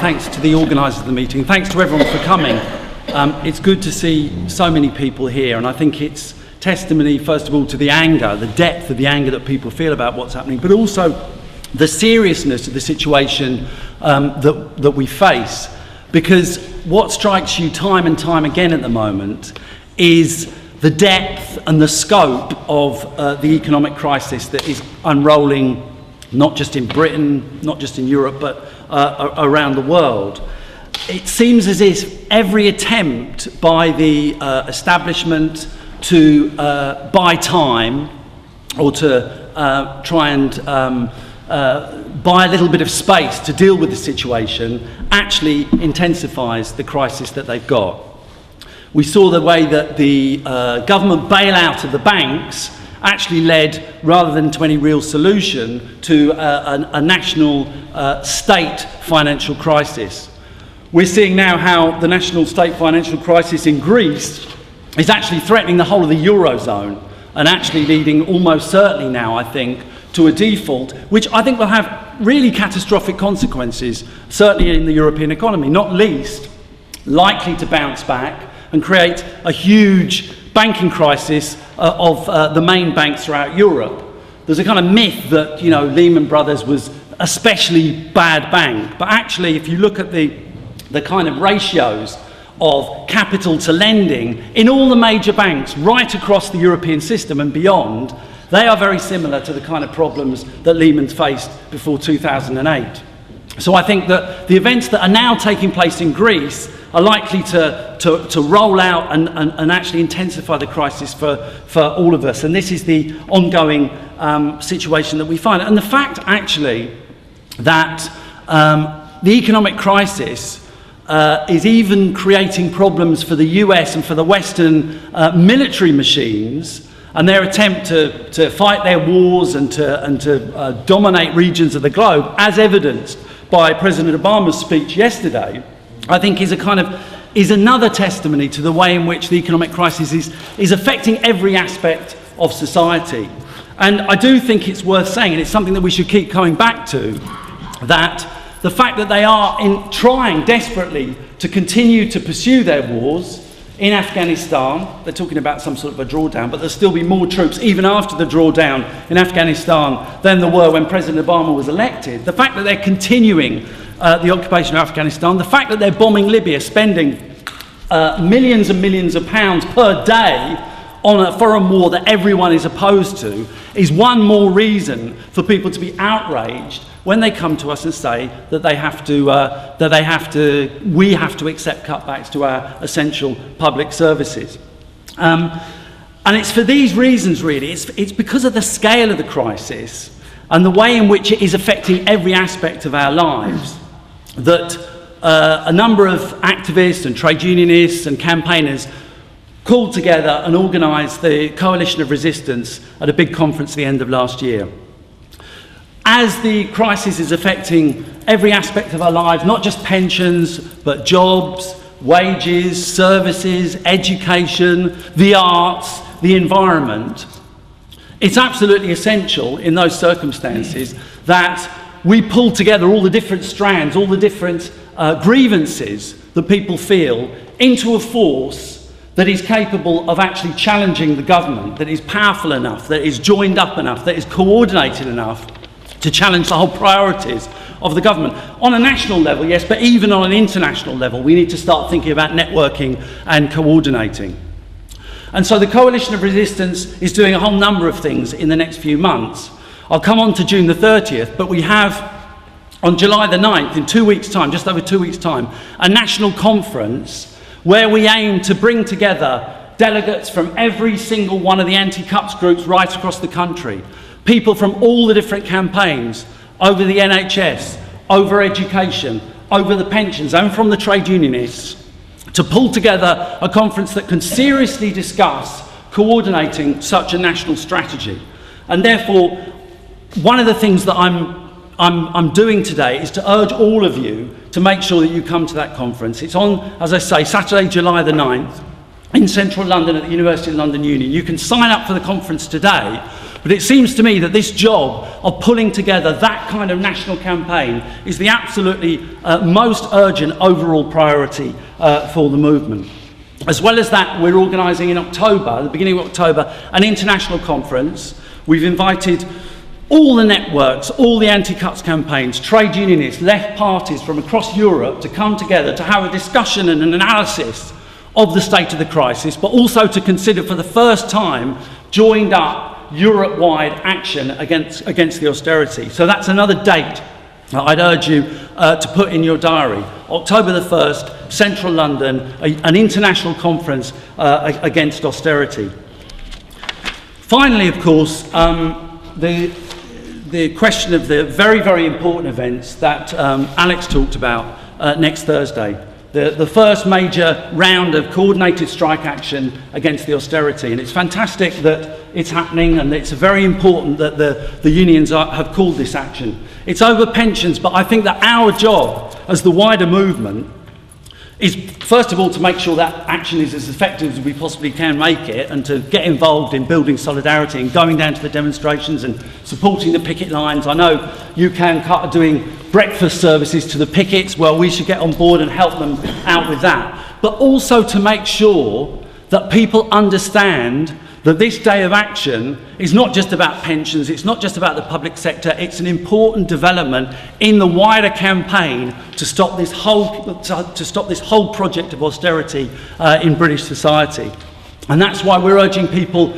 thanks to the organisers of the meeting. Thanks to everyone for coming. It's good to see so many people here, and I think it's testimony, first of all, to the anger, the depth of the anger that people feel about what's happening, but also the seriousness of the situation that we face. Because what strikes you time and time again at the moment is the depth and the scope of the economic crisis that is unrolling, not just in Britain, not just in Europe, but around the world. It seems as if every attempt by the establishment to buy time or to try and buy a little bit of space to deal with the situation actually intensifies the crisis that they've got. We saw the way that the government bailout of the banks actually led, rather than to any real solution, to a national state financial crisis. We're seeing now how the national state financial crisis in Greece is actually threatening the whole of the Eurozone and actually leading almost certainly now, I think, to a default, which I think will have really catastrophic consequences, certainly in the European economy, not least likely to bounce back and create a huge banking crisis of the main banks throughout Europe. There's a kind of myth that, Lehman Brothers was a especially bad bank, but actually if you look at the kind of ratios of capital to lending in all the major banks right across the European system and beyond, they are very similar to the kind of problems that Lehman's faced before 2008. So I think that the events that are now taking place in Greece are likely to roll out and actually intensify the crisis for all of us. And this is the ongoing situation that we find. And the fact, actually, that the economic crisis is even creating problems for the US and for the Western military machines and their attempt to fight their wars and to dominate regions of the globe, as evidenced by President Obama's speech yesterday, I think is another testimony to the way in which the economic crisis is affecting every aspect of society. And I do think it's worth saying, and it's something that we should keep coming back to, that the fact that they are trying desperately to continue to pursue their wars in Afghanistan, they're talking about some sort of a drawdown, but there'll still be more troops even after the drawdown in Afghanistan than there were when President Obama was elected. The fact that they're continuing the occupation of Afghanistan, the fact that they're bombing Libya, spending millions and millions of pounds per day on a foreign war that everyone is opposed to, is one more reason for people to be outraged when they come to us and say that we have to accept cutbacks to our essential public services. And it's for these reasons, really. It's because of the scale of the crisis and the way in which it is affecting every aspect of our lives that a number of activists and trade unionists and campaigners called together and organised the Coalition of Resistance at a big conference at the end of last year. As the crisis is affecting every aspect of our lives, not just pensions, but jobs, wages, services, education, the arts, the environment, it's absolutely essential in those circumstances that we pull together all the different strands, all the different grievances that people feel into a force that is capable of actually challenging the government, that is powerful enough, that is joined up enough, that is coordinated enough to challenge the whole priorities of the government. On a national level, yes, but even on an international level, we need to start thinking about networking and coordinating. And so the Coalition of Resistance is doing a whole number of things in the next few months. I'll come on to June the 30th, but we have, on July the 9th, in 2 weeks' time, just over 2 weeks' time, a national conference where we aim to bring together delegates from every single one of the anti-cuts groups right across the country, people from all the different campaigns, over the NHS, over education, over the pensions, and from the trade unionists, to pull together a conference that can seriously discuss coordinating such a national strategy. And therefore, one of the things that I'm doing today is to urge all of you to make sure that you come to that conference. It's on, as I say, Saturday, July the 9th, in central London at the University of London Union. You can sign up for the conference today, But it seems to me that this job of pulling together that kind of national campaign is the absolutely most urgent overall priority for the movement. As well as that, we're organising in October, the beginning of October, an international conference. We've invited all the networks, all the anti-cuts campaigns, trade unionists, left parties from across Europe to come together to have a discussion and an analysis of the state of the crisis, but also to consider for the first time joined up Europe-wide action against the austerity. So that's another date I'd urge you to put in your diary. October the 1st, central London, an international conference against austerity. Finally, of course, the question of the very, very important events that Alex talked about next Thursday. The first major round of coordinated strike action against the austerity. And it's fantastic that it's happening, and it's very important that the unions have called this action. It's over pensions, but I think that our job as the wider movement is, first of all, to make sure that action is as effective as we possibly can make it, and to get involved in building solidarity and going down to the demonstrations and supporting the picket lines. I know UCAN are doing breakfast services to the pickets. Well, we should get on board and help them out with that. But also to make sure that people understand that this day of action is not just about pensions, it's not just about the public sector, it's an important development in the wider campaign to stop this whole project of austerity in British society. And that's why we're urging people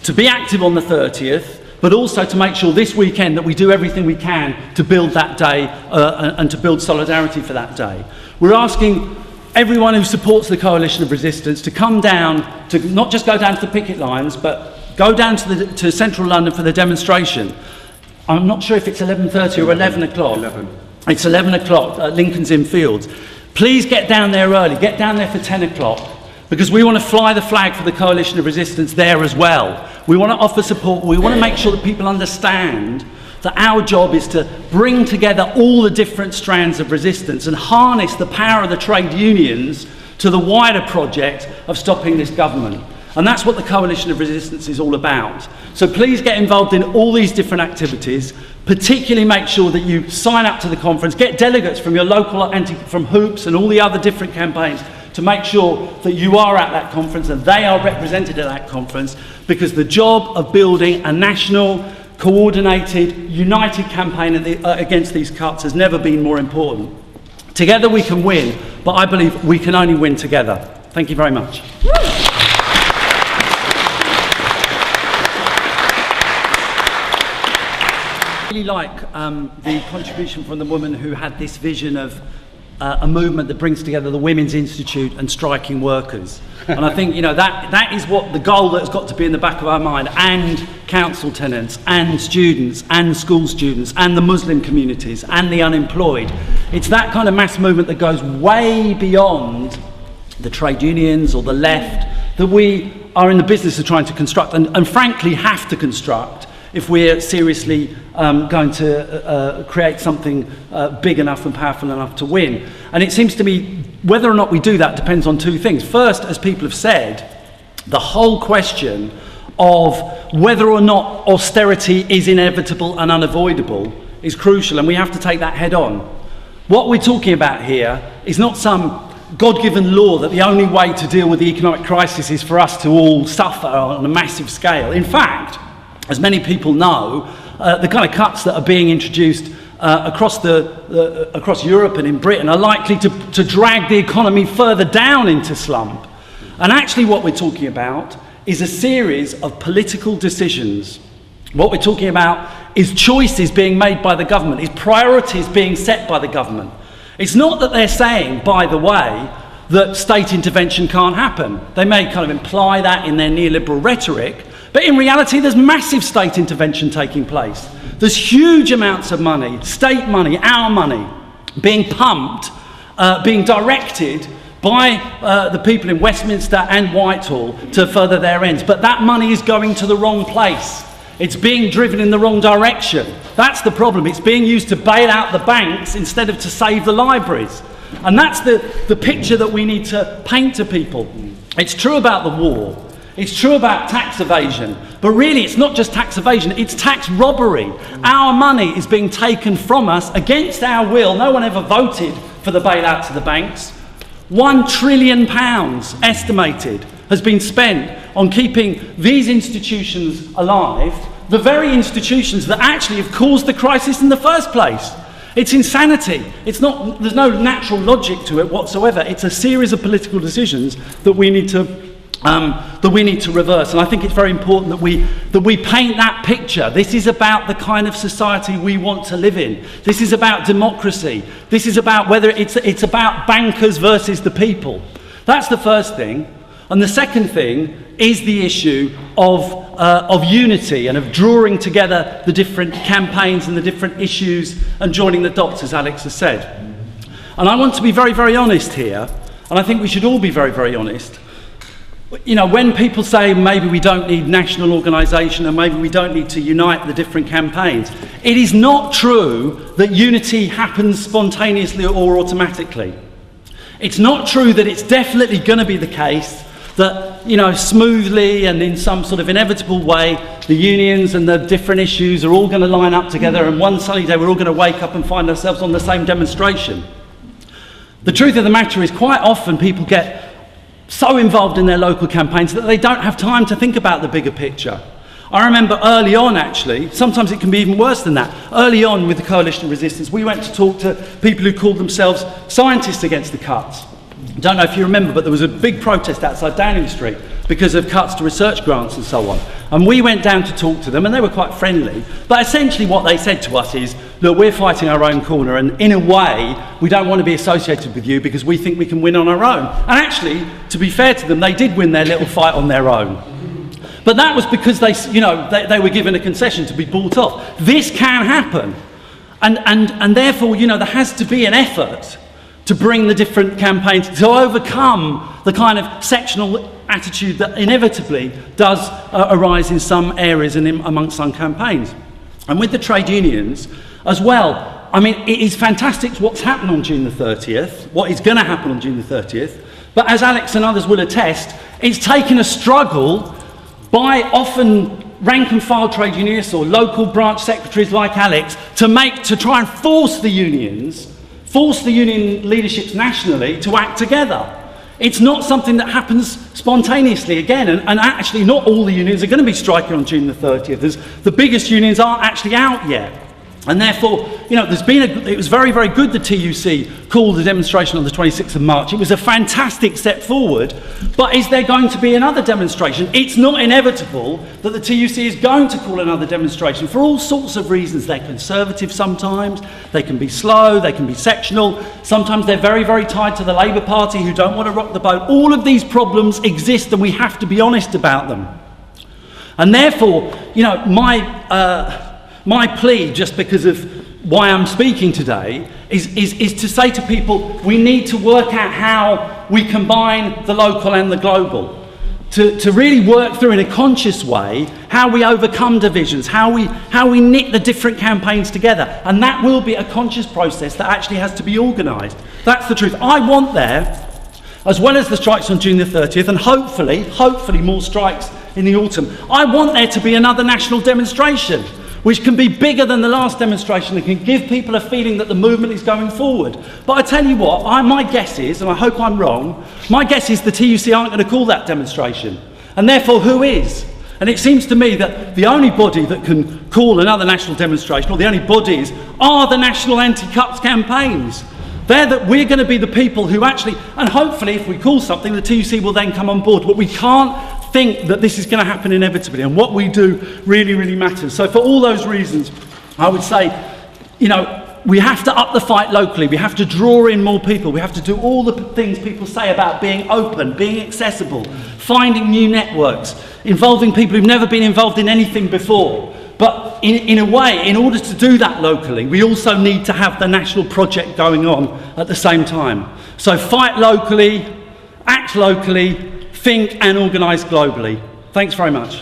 to be active on the 30th, but also to make sure this weekend that we do everything we can to build that day and to build solidarity for that day. We're asking everyone who supports the coalition of resistance to come down, to not just go down to the picket lines, but go down to central London for the demonstration. I'm not sure if it's 11:30 or 11 o'clock. 11. It's 11 o'clock at Lincoln's Inn Fields. Please get down there early. Get down there for 10 o'clock, because we want to fly the flag for the coalition of resistance there as well. We want to offer support. We want to make sure that people understand that our job is to bring together all the different strands of resistance and harness the power of the trade unions to the wider project of stopping this government. And that's what the coalition of resistance is all about. So please get involved in all these different activities. Particularly make sure that you sign up to the conference, get delegates from your local, from Hoops and all the other different campaigns, to make sure that you are at that conference and they are represented at that conference, because the job of building a national, coordinated, united campaign against these cuts has never been more important. Together we can win, but I believe we can only win together. Thank you very much. I really like the contribution from the woman who had this vision of a movement that brings together the Women's Institute and striking workers. And I think, you know, that is what the goal that's got to be in the back of our mind, and council tenants and students and school students and the Muslim communities and the unemployed. It's that kind of mass movement that goes way beyond the trade unions or the left that we are in the business of trying to construct and frankly have to construct if we're seriously going to create something big enough and powerful enough to win. And it seems to me whether or not we do that depends on two things. First, as people have said, the whole question of whether or not austerity is inevitable and unavoidable is crucial, and we have to take that head on. What we're talking about here is not some God-given law that the only way to deal with the economic crisis is for us to all suffer on a massive scale. In fact, as many people know, the kind of cuts that are being introduced across Europe and in Britain are likely to drag the economy further down into slump. And actually what we're talking about is a series of political decisions. What we're talking about is choices being made by the government, is priorities being set by the government. It's not that they're saying, by the way, that state intervention can't happen. They may kind of imply that in their neoliberal rhetoric, but in reality there's massive state intervention taking place. There's huge amounts of money, state money, our money, being pumped, being directed by the people in Westminster and Whitehall to further their ends. But that money is going to the wrong place. It's being driven in the wrong direction. That's the problem. It's being used to bail out the banks instead of to save the libraries. And that's the picture that we need to paint to people. It's true about the war. It's true about tax evasion, but really it's not just tax evasion, it's tax robbery. Our money is being taken from us against our will. No one ever voted for the bailout to the banks. £1 trillion estimated has been spent on keeping these institutions alive, the very institutions that actually have caused the crisis in the first place. It's insanity. There's no natural logic to it whatsoever. It's a series of political decisions that we need to reverse. And I think it's very important that we paint that picture. This is about the kind of society we want to live in. This is about democracy. This is about whether it's about bankers versus the people. That's the first thing. And the second thing is the issue of unity and of drawing together the different campaigns and the different issues and joining the dots, as Alex has said. And I want to be very, very honest here, and I think we should all be very, very honest. You know, when people say maybe we don't need national organisation and maybe we don't need to unite the different campaigns, it is not true that unity happens spontaneously or automatically. It's not true that it's definitely going to be the case that, you know, smoothly and in some sort of inevitable way, the unions and the different issues are all going to line up together and one sunny day we're all going to wake up and find ourselves on the same demonstration. The truth of the matter is quite often people get so involved in their local campaigns that they don't have time to think about the bigger picture. I remember early on, actually, sometimes it can be even worse than that. Early on with the Coalition of Resistance, we went to talk to people who called themselves scientists against the cuts. I don't know if you remember, but there was a big protest outside Downing Street because of cuts to research grants and so on. And we went down to talk to them, and they were quite friendly. But essentially what they said to us is, look, we're fighting our own corner, and in a way, we don't want to be associated with you because we think we can win on our own. And actually, to be fair to them, they did win their little fight on their own. But that was because they were given a concession to be bought off. This can happen. And therefore, you know, there has to be an effort to bring the different campaigns, to overcome the kind of sectional attitude that inevitably does arise in some areas and amongst some campaigns. And with the trade unions as well, I mean, it is fantastic what's happened on June the 30th, what is going to happen on June the 30th, but as Alex and others will attest, it's taken a struggle by often rank and file trade unionists or local branch secretaries like Alex to try and force the union leaderships nationally to act together. It's not something that happens spontaneously again, and actually not all the unions are going to be striking on June the 30th. The biggest unions aren't actually out yet. And therefore, you know, it was very, very good the TUC called the demonstration on the 26th of March. It was a fantastic step forward. But is there going to be another demonstration? It's not inevitable that the TUC is going to call another demonstration for all sorts of reasons. They're conservative sometimes, they can be slow, they can be sectional. Sometimes they're very, very tied to the Labour Party who don't want to rock the boat. All of these problems exist and we have to be honest about them. And therefore, you know, my plea, just because of why I'm speaking today, is to say to people, we need to work out how we combine the local and the global. To really work through in a conscious way how we overcome divisions, how we knit the different campaigns together. And that will be a conscious process that actually has to be organised. That's the truth. I want there, as well as the strikes on June the 30th, and hopefully more strikes in the autumn, I want there to be another national demonstration, which can be bigger than the last demonstration and can give people a feeling that the movement is going forward. But I tell you what, my guess is, and I hope I'm wrong, my guess is the TUC aren't going to call that demonstration. And therefore, who is? And it seems to me that the only body that can call another national demonstration, or the only bodies, are the national anti-cuts campaigns. They're that we're going to be the people who actually, and hopefully if we call something, the TUC will then come on board. But we can't think that this is going to happen inevitably, and what we do really, really matters. So for all those reasons, I would say, you know, we have to up the fight locally, we have to draw in more people, we have to do all the things people say about being open, being accessible, finding new networks, involving people who've never been involved in anything before. But in a way, in order to do that locally, we also need to have the national project going on at the same time. So fight locally, act locally, think and organise globally. Thanks very much.